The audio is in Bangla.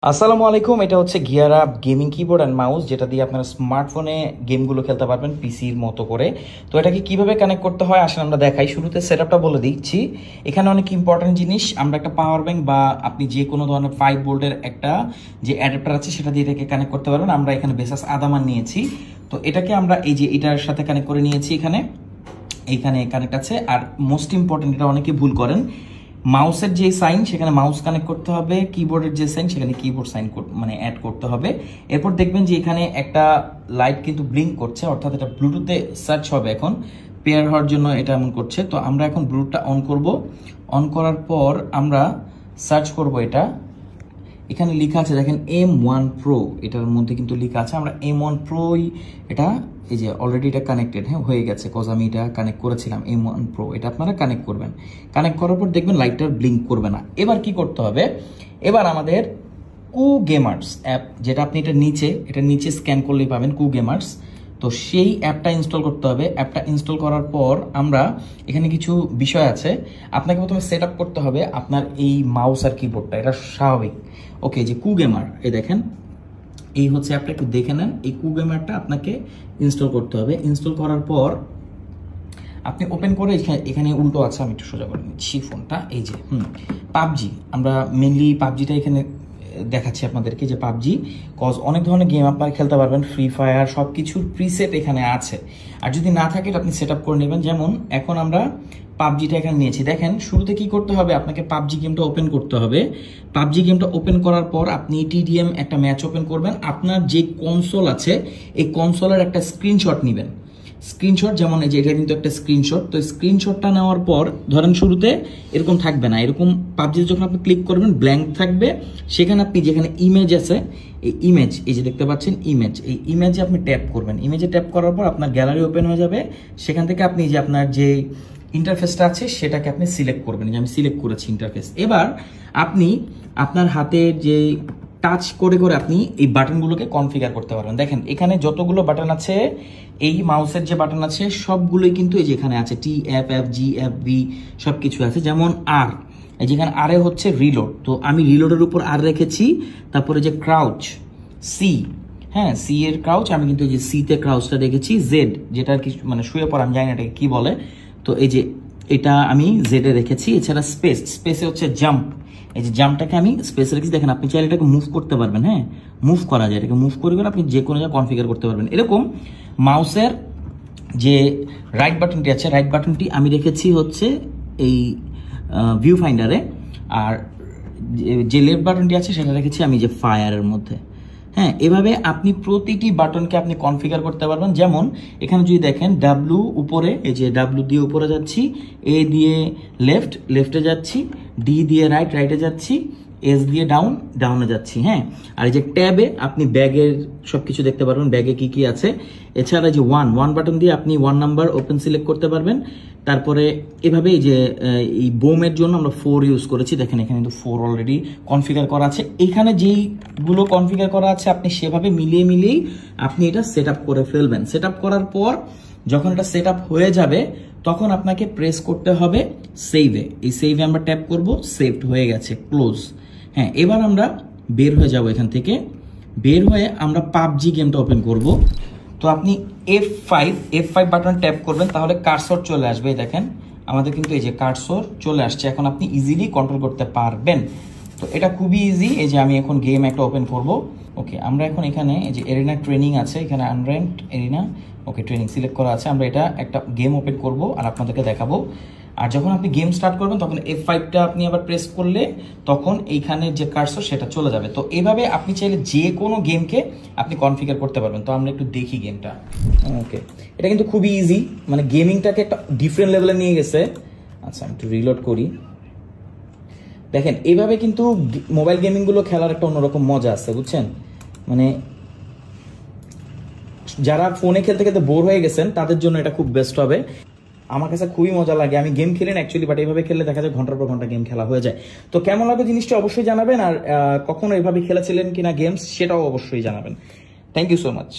আসসালামু আলাইকুম। এটা হচ্ছে gear up gaming keyboard and mouse, যেটা দিয়ে আপনারা স্মার্টফোনে গেমগুলো খেলতে পারবেন পিসির মতো করে। তো এটাকে কিভাবে কানেক্ট করতে হয় আসলে আমরা দেখাই। শুরুতে সেটআপটা বলে দিচ্ছি। এখানে অনেক ইম্পর্টেন্ট জিনিস, আমরা একটা পাওয়ার ব্যাংক বা আপনি যে কোনো ধরনের 5 ভোল্টের একটা যে অ্যাডাপ্টার আছে সেটা দিয়ে এটাকে কানেক্ট করতে পারবেন। আমরা এখানে বেসাস আদামান নিয়েছি, তো এটাকে আমরা এই যে এটার সাথে কানেক্ট করে নিয়েছি। এইখানে কানেক্ট আছে। আর মোস্ট ইম্পর্টেন্ট, এটা অনেকে ভুল করেন, মাউসের যে সাইন সেখানে মাউস কানেক্ট করতে হবে, কিবোর্ডের যে সাইন সেখানে কিবোর্ড সাইন মানে অ্যাড করতে হবে। এরপর দেখবেন যে এখানে একটা লাইট কিন্তু ব্লিঙ্ক করছে, অর্থাৎ এটা ব্লুটুথে সার্চ হবে এখন পেয়ার হওয়ার জন্য, এটা এমন করছে। তো আমরা এখন ব্লুটুথটা অন করব। অন করার পর আমরা সার্চ করব এটা। এখানে লেখা আছে দেখেন M1 Pro, এটার মধ্যে কিন্তু লেখা আছে আমরা M1 Pro-ই এটা, এই যে অলরেডি এটা কানেক্টেড হয়ে গেছে, কজ আমি এটা কানেক্ট করেছিলাম M1 Pro। এটা আপনারা কানেক্ট করবেন। কানেক্ট করার পর দেখবেন লাইটটা ব্লিঙ্ক করবে না। এবার কি করতে হবে, এবার আমাদের কু গেমার্স অ্যাপ, যেটা আপনি এটা নিচে স্ক্যান করলেই পাবেন কু গেমার্স। তো সেই অ্যাপটা ইনস্টল করতে হবে। অ্যাপটা ইনস্টল করার পর আমরা এখানে কিছু বিষয় আছে, আপনাকে প্রথমে সেট আপ করতে হবে আপনার এই মাউস আর কিবোর্ডটা, এটা স্বাভাবিক। ওকে, যে কু গেমার, এই দেখেন এই হচ্ছে অ্যাপটা, একটু দেখে নেন। এই কু গেমারটা আপনাকে ইনস্টল করতে হবে। ইনস্টল করার পর আপনি ওপেন করে এখানে উল্টো আছে, আমি একটু সোজা করে নিচ্ছি ফোনটা। এই যে পাবজি, আমরা মেনলি পাবজিটা এখানে দেখাচ্ছি আপনাদেরকে, যে পাবজি, কজ অনেক ধরনের গেম আপনারা খেলতে পারবেন, ফ্রি ফায়ার সব কিছুর প্রিসেট এখানে আছে। আর যদি না থাকে আপনি সেট আপ করে নেবেন। যেমন এখন আমরা পাবজিটা এখানে নিয়েছি, দেখেন শুরুতে কি করতে হবে, আপনাকে পাবজি গেমটা ওপেন করতে হবে। পাবজি গেমটা ওপেন করার পর আপনি টিডিএম একটা ম্যাচ ওপেন করবেন। আপনার যে কনসোল আছে এই কনসোলের একটা স্ক্রিনশট নেবেন। স্ক্রিনশট, যেমন এই যে এটা কিন্তু একটা স্ক্রিনশট। তো স্ক্রিনশটটা নেওয়ার পর ধরেন শুরুতে এরকম থাকবে না, এরকম পাবজিতে যখন আপনি ক্লিক করবেন ব্ল্যাঙ্ক থাকবে। সেখানে আপনি যেখানে ইমেজ আছে, এই ইমেজ, এই যে দেখতে পাচ্ছেন ইমেজ, এই ইমেজে আপনি ট্যাপ করবেন। ইমেজে ট্যাপ করার পর আপনার গ্যালারি ওপেন হয়ে যাবে। সেখান থেকে আপনি যে আপনার যে ইন্টারফেসটা আছে সেটাকে আপনি সিলেক্ট করবেন, যে আমি সিলেক্ট করেছি ইন্টারফেস। এবার আপনি আপনার হাতের যে টাচ করে করে আপনি এই বাটনগুলোকে কনফিগার করতে পারবেন। দেখেন এখানে যতগুলো বাটন আছে, এই মাউসের যে বাটন আছে সবগুলোই কিন্তু এই যে এখানে আছে, T F F G F B সব কিছু আছে। যেমন আর, এই যেখানে আর এ হচ্ছে রিলোড, তো আমি রিলোডের উপর আর রেখেছি। তারপরে যে ক্রাউচ সি, হ্যাঁ সি এর ক্রাউচ, আমি কিন্তু এই যে সি তে ক্রাউচটা রেখেছি। জেড, যেটা কি মানে শুয়ে পড়া, আমি জানি না এটাকে কি বলে, তো এই যে এটা আমি জেডে রেখেছি। এছাড়া স্পেসে হচ্ছে জাম্প, এই যে জাম্পটাকে আমি স্পেসে রেখেছি। দেখেন আপনি চাইলে এটাকে মুভ করতে পারবেন, হ্যাঁ মুভ করা যায়, এটাকে মুভ করে আপনি যে কোনো জায়গায় কনফিগার করতে পারবেন। এরকম মাউসের যে রাইট বাটনটি আছে, রাইট বাটনটি আমি রেখেছি হচ্ছে এই ভিউ ফাইন্ডারে, আর যে লেফট বাটনটি আছে সেটা রেখেছি আমি যে ফায়ারের মধ্যে। হ্যাঁ, এভাবে আপনি প্রতিটি বাটনকে আপনি কনফিগার করতে পারবেন। যেমন এখানে যদি দেখেন ডাব্লু উপরে, এই যে ডাব্লু দিয়ে উপরে যাচ্ছি, এ দিয়ে লেফটে যাচ্ছি, ডি দিয়ে রাইটে যাচ্ছি, এস দিয়ে ডাউনে যাচ্ছি। হ্যাঁ, আর এই যে ট্যাবে আপনি ব্যাগের সবকিছু দেখতে পারবেন, ব্যাগে কি কি আছে। এছাড়া যে ওয়ান বাটন দিয়ে আপনি 1 নাম্বার ওপেন সিলেক্ট করতে পারবেন। তারপরে এভাবে এই যে এই বোমের জন্য আমরা 4 ইউজ করেছি, দেখেন এখানে কিন্তু 4 অলরেডি কনফিগার করা আছে। এখানে যেইগুলো কনফিগার করা আছে আপনি সেভাবে মিলিয়েই আপনি এটা সেট আপ করে ফেলবেন। সেট আপ করার পর যখন এটা সেট আপ হয়ে যাবে তখন আপনাকে প্রেস করতে হবে সেভে। এই সেভে আমরা ট্যাপ করব, সেভড হয়ে গেছে, ক্লোজ। হ্যাঁ, এবার আমরা বের হয়ে যাব এখান থেকে। বের হয়ে আমরা পাবজি গেমটা ওপেন করব। তো আপনি F5 বাটন ট্যাপ করবেন, তাহলে কার্সর চলে আসবে। দেখেন আমাদের কিন্তু এই যে কার্সর চলে আসছে, এখন আপনি ইজিলি কন্ট্রোল করতে পারবেন। তো এটা খুবই ইজি। এই যে আমি এখন গেম একটা ওপেন করব। ওকে, আমরা এখন এখানে এই যে এরিনা ট্রেনিং আছে, এখানে আনর্যাঙ্কড এরিনা, ওকে ট্রেনিং সিলেক্ট করা আছে। আমরা এটা একটা গেম ওপেন করব আর আপনাদেরকে দেখাবো। আর যখন আপনি গেম স্টার্ট করবেন তখন F5টা আপনি আবার প্রেস করলে তখন এইখানে যে কার্সর সেটা চলে যাবে। তো এইভাবে আপনি চাইলে যে কোনো গেমকে আপনি কনফিগার করতে পারবেন। তো আমরা একটু দেখি গেমটা। ওকে, এটা কিন্তু খুবই ইজি, মানে গেমিংটাকে একটা ডিফারেন্ট লেভেলে নিয়ে গেছে। আচ্ছা, আমি একটু রিলোড করি। দেখেন এইভাবে কিন্তু মোবাইল গেমিংগুলো খেলার একটা অন্যরকম মজা আছে, বুঝছেন? মানে যারা ফোনে খেলতে খেলতে বোর হয়ে গেছেন তাদের জন্য এটা খুব বেস্ট হবে। আমার কাছে খুবই মজা লাগে, আমি গেম খেলি না অ্যাকচুয়ালি, বাট এইভাবে খেললে দেখা যায় ঘন্টার পর ঘন্টা গেম খেলা হয়ে যায়। তো কেমন লাগবে জিনিসটা অবশ্যই জানাবেন, আর কখনো এইভাবে খেলেছিলেন কিনা গেমস সেটাও অবশ্যই জানাবেন। Thank you so much.